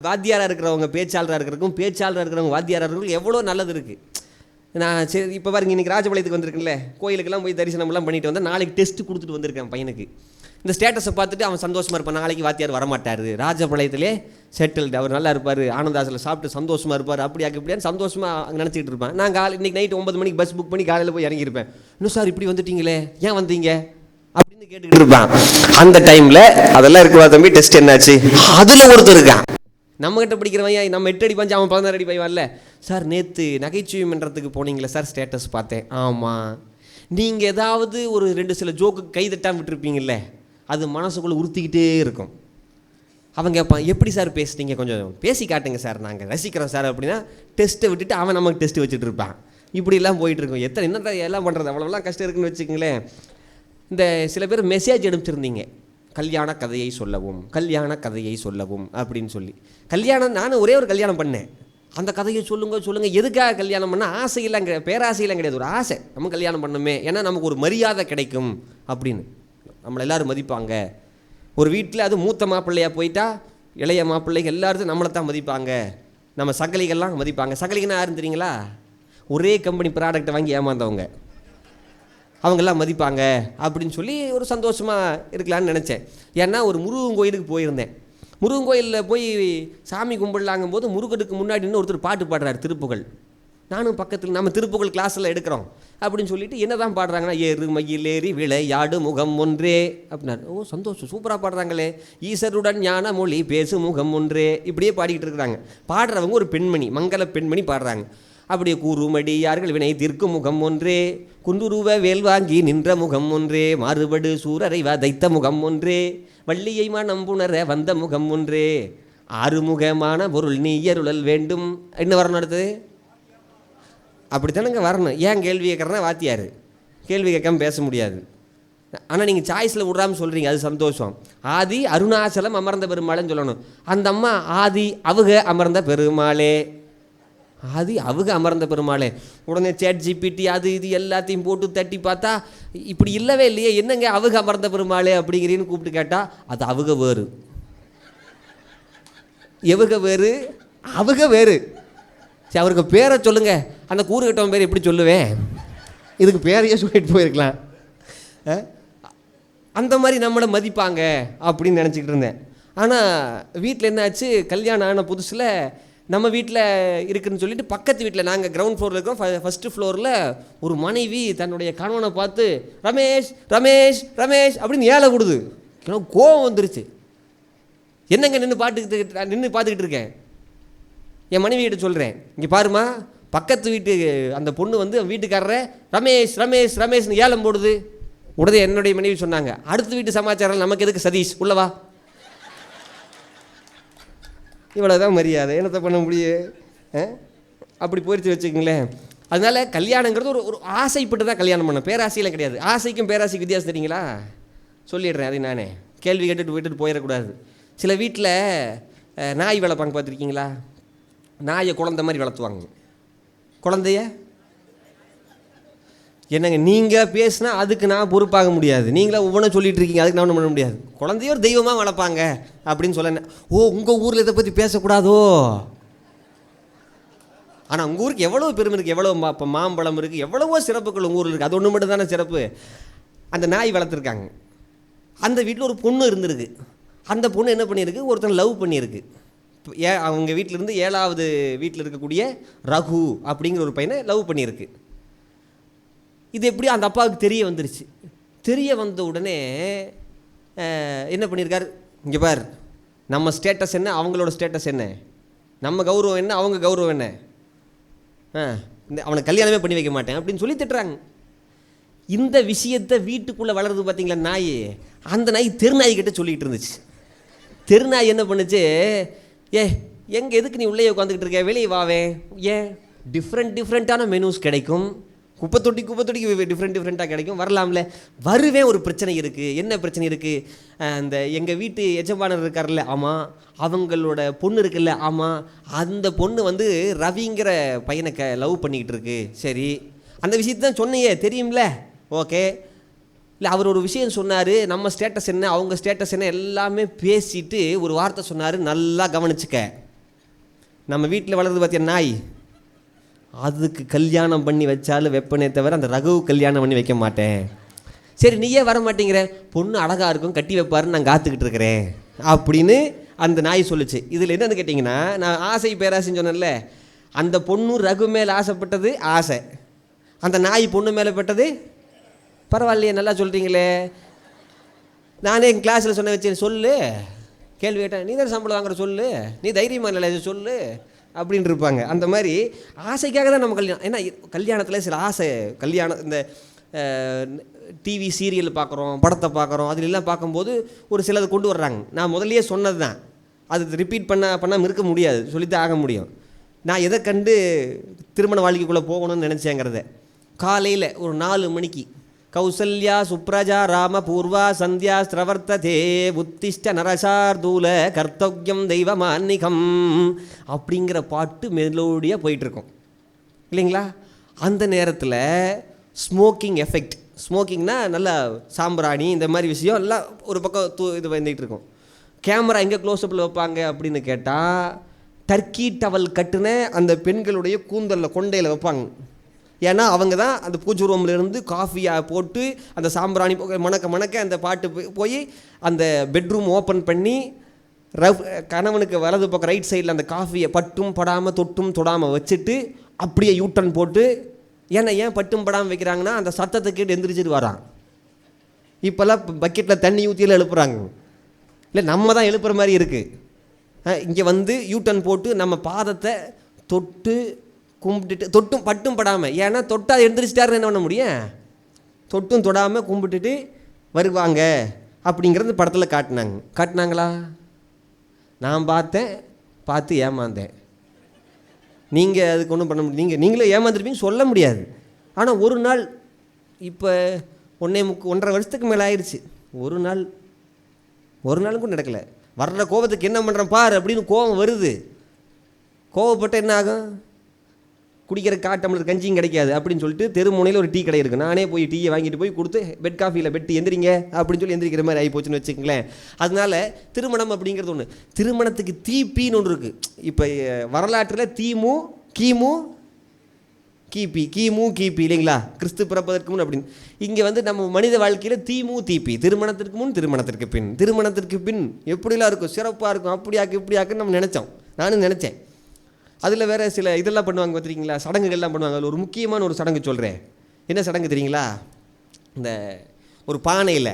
வாத்தியாராக இருக்கிறவங்க பேச்சாளராக இருக்கிறக்கும், பேச்சாளராக இருக்கிறவங்க வாத்தியாராக இருக்கிறவங்க எவ்வளோ நல்லது இருக்குது. நான் சரி இப்போ பாருங்க, இன்றைக்கி ராஜபாளையத்துக்கு வந்திருக்கேன்ல, கோயிலுக்கெல்லாம் போய் தரிசனம்லாம் பண்ணிட்டு வந்தால் நாளைக்கு டெஸ்ட்டு கொடுத்துட்டு வந்திருக்கேன் பையனுக்கு. இந்த ஸ்டேட்டஸை பார்த்துட்டு அவன் சந்தோஷமாக இருப்பான். நாளைக்கு வாத்தியார் வரமாட்டார், ராஜபாளையத்திலே செட்டில்டு, அவர் நல்லா இருப்பார், ஆனந்தாசில் சாப்பிட்டு சந்தோஷமாக இருப்பார், இப்படியான்னு சந்தோஷமாக அங்கே நினச்சிக்கிட்டு இருப்பேன். நான் இன்றைக்கி நைட்டு 9 மணிக்கு பஸ் புக் பண்ணி காலையில் போய் இறங்கியிருப்பேன். இன்னும் சார் இப்படி வந்துட்டீங்களே, ஏன் வந்தீங்க அப்படின்னு கேட்டுக்கிட்டு இருப்பான். அந்த டைமில் அதெல்லாம் இருக்குவா தம்பி, டெஸ்ட் என்னாச்சு, அதில் ஒருத்தர் இருக்கான். நம்மகிட்ட படிக்கிறவன், நம்ம 8 அடி பஞ்சு, அவன் 16 அடி பையன்ல. சார் நேற்று நகைச்சுவை மன்றத்துக்கு போனீங்களே சார், ஸ்டேட்டஸ் பார்த்தேன். ஆமாம். நீங்கள் ஏதாவது ஒரு 2 சில ஜோக்கு கை தட்டாமல் விட்டுருப்பீங்கள்ல, அது மனசுக்குள்ளே உறுத்திக்கிட்டே இருக்கும். அவன் கேட்பான், எப்படி சார் பேசுனீங்க, கொஞ்சம் பேசி காட்டுங்க சார், நாங்கள் ரசிக்கிறோம் சார் அப்படின்னா டெஸ்ட்டை விட்டுட்டு அவன் நமக்கு டெஸ்ட்டு வச்சுட்டு இருப்பான். இப்படிலாம் போயிட்டுருக்கோம். என்ன எல்லாம் பண்ணுறது, அவ்வளோலாம் கஷ்டம் இருக்குன்னு வச்சுக்கங்களேன். இந்த சில பேர் மெசேஜ் அனுப்பிச்சிருந்தீங்க, கல்யாண கதையை சொல்லவும், கல்யாண கதையை சொல்லவும் அப்படின்னு சொல்லி. கல்யாணம், நானும் ஒரே ஒரு கல்யாணம் பண்ணேன். அந்த கதையை சொல்லுங்கள். எதுக்காக கல்யாணம் பண்ணால் ஆசையெல்லாம் பேராசையெல்லாம் கிடையாது, ஒரு ஆசை, நம்ம கல்யாணம் பண்ணணுமே, ஏன்னா நமக்கு ஒரு மரியாதை கிடைக்கும் அப்படின்னு. நம்மளை எல்லோரும் மதிப்பாங்க. ஒரு வீட்டில் அது மூத்த மாப்பிள்ளையாக போயிட்டா இளைய மாப்பிள்ளைகள் எல்லாரும் நம்மளை தான் மதிப்பாங்க. நம்ம சகலிகள்லாம் மதிப்பாங்க. சகலிகன்னா யாரும் தெரியுங்களா? ஒரே கம்பெனி ப்ராடக்டை வாங்கி ஏமாந்தவங்க, அவங்கெல்லாம் மதிப்பாங்க அப்படின்னு சொல்லி ஒரு சந்தோஷமாக இருக்கலான்னு நினச்சேன். ஏன்னா ஒரு முருகன் கோயிலுக்கு போயிருந்தேன். முருகன் கோயிலில் போய் சாமி கும்பிடலாங்கும் போது முருகனுக்கு முன்னாடி இன்னும் ஒருத்தர் பாட்டு பாடுறாரு, திருப்புகழ். நானும் பக்கத்தில், நம்ம திருப்புகழ் கிளாஸில் எடுக்கிறோம் அப்படின்னு சொல்லிட்டு என்ன தான் பாடுறாங்கன்னா, ஏறு மயிலேறி விளையாடு முகம் ஒன்றே அப்படின்னாரு. ஓ சந்தோஷம், சூப்பராக பாடுறாங்களே, ஈசருடன் ஞான மொழி பேசு முகம் ஒன்றே, இப்படியே பாடிக்கிட்டு இருக்கிறாங்க. பாடுறவங்க ஒரு பெண்மணி, மங்கள பெண்மணி பாடுறாங்க. அப்படியே கூறுமடியார்கள் வினை தீர்க்கும் முகம் ஒன்றே, குண்டுருவ வேல் வாங்கி நின்ற முகம் ஒன்றே, மாறுபடு சூரரை வதைத்த முகம் ஒன்றே, வள்ளியை மனம் புணர வந்த முகம் ஒன்றே, ஆறுமுகமான பொருள் நீ அருளல் வேண்டும். என்ன வரணும் அடுத்தது? அப்படித்தானங்க வரணும். ஏன் கேள்வி கேட்குறேன்னா, வாத்தியார் கேள்வி கேட்காம பேச முடியாது. ஆனால் நீங்கள் சாய்ஸில் விட்றாமல் சொல்கிறீங்க, அது சந்தோஷம். ஆதி அருணாச்சலம் அமர்ந்த பெருமாளேன்னு சொல்லணும். அந்த அம்மா ஆதி அவுக அமர்ந்த பெருமாளே, ஆதி அவுக அமர்ந்த பெருமாளே. உடனே சேட் ஜிபிடி அது இது எல்லாத்தையும் போட்டு தட்டி பார்த்தா இப்படி இல்லவே இல்லையே, என்னங்க அவுக அமர்ந்த பெருமாளே அப்படிங்கிறீன்னு கூப்பிட்டு கேட்டால் அது அவுக வேறு, எவுக வேறு, அவுக வேறு. சரி, அவருக்கு பேரை சொல்லுங்கள். அந்த கூறு கட்டவன் பேர் எப்படி சொல்லுவேன், இதுக்கு பேரையே சொல்லிட்டு போயிருக்கலாம். அந்த மாதிரி நம்மளை மதிப்பாங்க அப்படின்னு நினச்சிக்கிட்டு இருந்தேன். ஆனால் வீட்டில் என்னாச்சு, கல்யாணம் ஆன புதுசில் நம்ம வீட்டில் இருக்குதுன்னு சொல்லிட்டு பக்கத்து வீட்டில், நாங்கள் கிரவுண்ட் ஃப்ளோரில் இருக்கோம், ஃபஸ்ட்டு ஃப்ளோரில் ஒரு மனைவி தன்னுடைய கணவனை பார்த்து ரமேஷ் ரமேஷ் ரமேஷ் அப்படின்னு ஏழை கொடுது. கோவம் வந்துருச்சு. என்னங்க நின்று பார்த்துக்கிட்டு இருக்கேன். என் மனைவி கிட்ட சொல்கிறேன், இங்கே பாருமா, பக்கத்து வீட்டு அந்த பொண்ணு வந்து வீட்டுக்காரரை ரமேஷ் ரமேஷ் ரமேஷ்னு ஏலம் போடுது. உடனே என்னுடைய மனைவி சொன்னாங்க, அடுத்த வீட்டு சமாச்சாரம் நமக்கு எதுக்கு சதீஷ், உள்ளவா. இவ்வளோதான் மரியாதை, என்னத்தை பண்ண முடியும். அப்படி போயிடுச்சு வச்சுக்கங்களேன். அதனால கல்யாணங்கிறது ஒரு ஆசைப்பட்டு தான் கல்யாணம் பண்ண, பேராசையெல்லாம் கிடையாது. ஆசைக்கும் பேராசைக்கு வித்தியாசம் தெரியுங்களா? சொல்லிடுறேன், அதை நானே கேள்வி கேட்டுட்டு போயிட்டு போயிடக்கூடாது. சில வீட்டில் நாய் வளர்ப்பாங்க, பார்த்துருக்கீங்களா? நாயை குழந்தை மாதிரி வளர்த்துவாங்க. குழந்தைய என்னங்க நீங்கள் பேசுனா அதுக்கு நான் பொறுப்பாக முடியாது. நீங்களே ஒவ்வொன்றும் சொல்லிட்டு இருக்கீங்க, அதுக்கு நான் ஒன்றும் பண்ண முடியாது. குழந்தையோ ஒரு தெய்வமாக வளர்ப்பாங்க அப்படின்னு சொல்ல. ஓ, உங்கள் ஊரில் இதை பற்றி பேசக்கூடாதோ? ஆனால் உங்கள் ஊருக்கு எவ்வளோ பெருமை இருக்குது, எவ்வளோ இப்போ மாம்பழம் இருக்குது, எவ்வளவோ சிறப்புகள் உங்கள் ஊரில் இருக்குது. அது ஒன்று மட்டும் தானே சிறப்பு. அந்த நாய் வளர்த்துருக்காங்க. அந்த வீட்டில் ஒரு பொண்ணு இருந்திருக்கு. அந்த பொண்ணு என்ன பண்ணியிருக்கு, ஒருத்தன் லவ் பண்ணியிருக்கு. அவங்க வீட்டிலேருந்து 7வது வீட்டில் இருக்கக்கூடிய ரகு அப்படிங்கிற ஒரு பையனை லவ் பண்ணியிருக்கு. இது எப்படி அந்த அப்பாவுக்கு தெரிய வந்துருச்சு. தெரிய வந்த உடனே என்ன பண்ணியிருக்காரு, இங்கே பார், நம்ம ஸ்டேட்டஸ் என்ன, அவங்களோட ஸ்டேட்டஸ் என்ன, நம்ம கௌரவம் என்ன, அவங்க கௌரவம் என்ன, அவனை கல்யாணமே பண்ணி வைக்க மாட்டேன் அப்படின்னு சொல்லி திட்டுறாங்க. இந்த விஷயத்தை வீட்டுக்குள்ளே வளருது பார்த்தீங்களா நாய், அந்த நாய் தெருநாய்கிட்ட சொல்லிக்கிட்டு இருந்துச்சு. தெருநாய் என்ன பண்ணுச்சு, எங்கே எதுக்கு நீ உள்ளே உட்காந்துக்கிட்டு இருக்க, வெளியே வாவே, ஏன் டிஃப்ரெண்ட்டான மெனூஸ் கிடைக்கும், குப்பை தொட்டிக்கு டிஃப்ரெண்ட்டாக கிடைக்கும், வரலாம்ல. வருவேன், ஒரு பிரச்சனை இருக்குது. என்ன பிரச்சனை இருக்குது, அந்த எங்கள் வீட்டு எஜமானர் இருக்கார்ல, ஆமாம், அவங்களோட பொண்ணு இருக்குல்ல, ஆமாம், அந்த பொண்ணு வந்து ரவிங்கிற பையனை லவ் பண்ணிக்கிட்டு இருக்கு. சரி, அந்த விஷயத்தை தான் சொன்னையே, தெரியும்ல, ஓகே. இல்லை அவர் ஒரு விஷயம் சொன்னார், நம்ம ஸ்டேட்டஸ் என்ன அவங்க ஸ்டேட்டஸ் என்ன எல்லாமே பேசிட்டு ஒரு வார்த்தை சொன்னார், நல்லா கவனிச்சுக்க. நம்ம வீட்டில் வளருது பார்த்தியா நாய், அதுக்கு கல்யாணம் பண்ணி வச்சாலும் வைப்பனே தவிர அந்த ரகு கல்யாணம் பண்ணி வைக்க மாட்டேன். சரி நீயே வர மாட்டேங்கிற, பொண்ணு அழகாக இருக்கும் கட்டி வைப்பாருன்னு நான் காத்துக்கிட்டு இருக்கிறேன் அப்படின்னு அந்த நாய் சொல்லுச்சு. இதில் என்னென்னு கேட்டிங்கன்னா, நான் ஆசை பேராசைன்னு சொன்னேன்ல, அந்த பொண்ணு ரகு மேலே ஆசைப்பட்டது ஆசை, அந்த நாய் பொண்ணு மேலே பட்டது பரவாயில்லையே நல்லா சொல்கிறீங்களே. நானே என் கிளாஸில் சொன்ன வச்சேன், சொல்லு கேள்வி கேட்டேன், நீ தான் சம்பளம் வாங்குற சொல்லு, நீ தைரியமாக இல்லை சொல்லு அப்படின்ட்டு இருப்பாங்க. அந்த மாதிரி ஆசைக்காக தான் நம்ம கல்யாணம். ஏன்னா கல்யாணத்தில் சில ஆசை, கல்யாணம் இந்த டிவி சீரியல் பார்க்குறோம், படத்தை பார்க்குறோம், அதிலெல்லாம் பார்க்கும்போது ஒரு சிலது கொண்டு வர்றாங்க. நான் முதல்லையே சொன்னது தான், அது ரிப்பீட் பண்ணாமல் இருக்க முடியாது, சொல்லித்தான் ஆக முடியும். நான் எதை கண்டு திருமண வாழ்க்கைக்குள்ளே போகணும்னு நினச்சேங்கிறத, காலையில் ஒரு 4 மணிக்கு கௌசல்யா சுப்ரஜா ராம பூர்வா சந்தியா ஸ்ரவர்த்ததே உத்திஷ்ட நரசார்தூல கர்த்தவ்யம் தெய்வமான்னிகம் அப்படிங்கிற பாட்டு மெலோடியாக போயிட்டுருக்கோம் இல்லைங்களா? அந்த நேரத்தில் ஸ்மோக்கிங் எஃபெக்ட், ஸ்மோக்கிங்னா நல்லா சாம்பிராணி இந்த மாதிரி விஷயம் எல்லாம் ஒரு பக்கம் இது வந்துகிட்டு இருக்கும். கேமரா எங்கே க்ளோஸ்அப்பில் வைப்பாங்க அப்படின்னு கேட்டால், டர்க்கி டவல் கட்டுன அந்த பெண்களுடைய கூந்தலில் கொண்டையில் வைப்பாங்க. ஏன்னா அவங்க தான் அந்த பூஜை ரூம்லேருந்து காஃபியாக போட்டு அந்த சாம்பிராணி மணக்க மணக்க அந்த பாட்டு போய் அந்த பெட்ரூம் ஓப்பன் பண்ணி கணவனுக்கு வலது பக்கம் ரைட் சைடில் அந்த காஃபியை பட்டும் படாமல் தொட்டும் தொடாமல் வச்சுட்டு அப்படியே யூட்டன் போட்டு, ஏன் பட்டும் படாமல் வைக்கிறாங்கன்னா அந்த சத்தத்தை கேட்டு எந்திரிச்சிட்டு வரான். இப்போல்லாம் பக்கெட்டில் தண்ணி ஊற்றியில் எழுப்புறாங்க, இல்லை நம்ம தான் எழுப்புற மாதிரி இருக்குது. இங்கே வந்து யூட்டன் போட்டு நம்ம பாதத்தை தொட்டு கும்பிட்டுட்டு, தொட்டும் பட்டும் படாமல், ஏன்னா தொட்டால் எழுந்திரிச்சிட்டாருன்னு என்ன பண்ண முடியும், தொட்டும் தொடாமல் கும்பிட்டுட்டு வருவாங்க அப்படிங்கிறது படத்தில் காட்டினாங்களா? நான் பார்த்து ஏமாந்தேன். நீங்கள் அதுக்கு ஒன்றும் பண்ண முடியும், நீங்களே ஏமாந்துருப்பீங்க சொல்ல முடியாது. ஆனால் ஒரு நாள், இப்போ 1.5 வருஷத்துக்கு மேலே ஆயிடுச்சு, ஒரு நாளுக்கும் நடக்கலை. வர்ற கோபத்துக்கு என்ன பண்ணுறேன் பார் அப்படின்னு கோபம் வருது. கோவப்பட்ட என்ன ஆகும், குடிக்கிற டம்ளர் கஞ்சியும் கிடைக்காது அப்படின்னு சொல்லிட்டு தெருமுனையில் ஒரு டீ கடை இருக்குது, நானே போய் டீயை வாங்கிட்டு போய் கொடுத்து பெட் காஃபியில் பெட்டு எந்திரிங்க அப்படின்னு சொல்லி எந்திரிக்கிற மாதிரி ஆகி போச்சுன்னு வச்சுக்கங்களேன். அதனால திருமணம் அப்படிங்கிறது ஒன்று, திருமணத்துக்கு தீப்பின்னு ஒன்று இருக்குது. இப்போ வரலாற்றில் கிமு கிபி இல்லைங்களா, கிறிஸ்து பிறப்பதற்கு முன் அப்படின்னு. இங்கே வந்து நம்ம மனித வாழ்க்கையில் தீப்பி, திருமணத்திற்கு முன் திருமணத்திற்கு பின், திருமணத்திற்கு பின் எப்படிலாம் இருக்கும், சிறப்பாக இருக்கும், அப்படியாக்கு இப்படியாக்குன்னு நம்ம நினச்சோம், நானும் நினச்சேன். அதில் வேறு சில இதெல்லாம் பண்ணுவாங்க பார்த்துருக்கீங்களா, சடங்குகள்லாம் பண்ணுவாங்க. அதில் ஒரு முக்கியமான ஒரு சடங்கு சொல்கிறேன். என்ன சடங்கு தெரியுங்களா? இந்த ஒரு பானையில்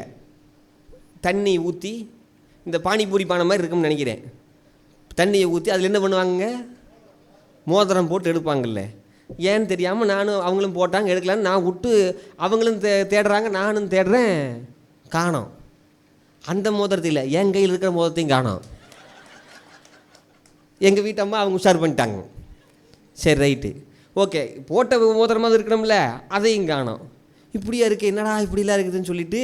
தண்ணி ஊற்றி, இந்த பானிபூரி பானை மாதிரி இருக்கும்னு நினைக்கிறேன், தண்ணியை ஊற்றி அதில் என்ன பண்ணுவாங்க, மோதிரம் போட்டு எடுப்பாங்கல்ல. ஏன்னு தெரியாமல் நானும் அவங்களும் போட்டாங்க, எடுக்கலான்னு நான் விட்டு அவங்களும் தேடுறாங்க, நானும் தேடுறேன், காணோம். அந்த மோதிரத்தில் என் கையில் இருக்கிற மோதிரத்தையும் காணோம். எங்கள் வீட்டம்மா அவங்க உஷார் பண்ணிட்டாங்க. சரி ரைட்டு ஓகே, போட்ட மோதிரமாக இருக்கணும்ல, அதையும் காணோம். இப்படியா இருக்குது, என்னடா இப்படிலாம் இருக்குதுன்னு சொல்லிட்டு,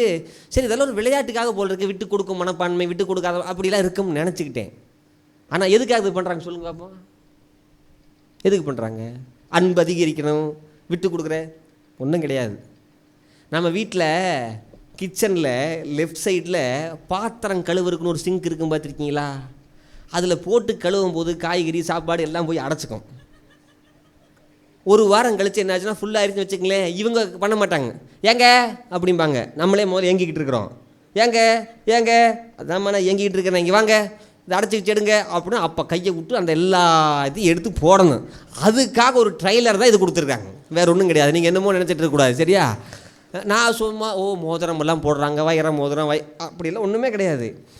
சரி இதெல்லாம் ஒரு விளையாட்டுக்காக போல் இருக்குது, விட்டு கொடுக்கும் மனப்பான்மை, விட்டு கொடுக்காத அப்படிலாம் இருக்கும்னு நினச்சிக்கிட்டேன். ஆனால் எதுக்காக இது பண்ணுறாங்க சொல்லுங்க பாப்பா, எதுக்கு பண்ணுறாங்க? அன்பு அதிகரிக்கணும், விட்டு கொடுக்குற ஒன்றும் கிடையாது. நம்ம வீட்டில் கிச்சனில் லெஃப்ட் சைடில் பாத்திரம் கழுவுறதுக்குன்னு ஒரு சிங்க் இருக்கும் பார்த்துருக்கீங்களா? அதில் போட்டு கழுவும் போது காய்கறி சாப்பாடு எல்லாம் போய் அடைச்சிக்கும். ஒரு வாரம் கழிச்சு என்ன ஆச்சுன்னா ஃபுல்லாகிருச்சுன்னு வச்சுக்கங்களேன், இவங்க பண்ண மாட்டாங்க, ஏங்க அப்படிம்பாங்க, நம்மளே முதல்ல ஏங்கிக்கிட்டு இருக்கிறோம், ஏங்க அதாம்மா நான் ஏங்கிக்கிட்டு இருக்கிறேன், இங்கே வாங்க இதை அடைச்சி வச்சுடுங்க அப்படின்னு. அப்போ கையை விட்டு அந்த எல்லா இதையும் எடுத்து போடணும். அதுக்காக ஒரு ட்ரைலர் தான் இது கொடுத்துருக்காங்க, வேறு ஒன்றும் கிடையாது. நீங்கள் என்னமோ நினச்சிட்டு இருக்கக்கூடாது சரியா? நான் சும்மா மோதிரம் எல்லாம் போடுறாங்க, வைரம் மோதிரம் அப்படிலாம் ஒன்றுமே கிடையாது.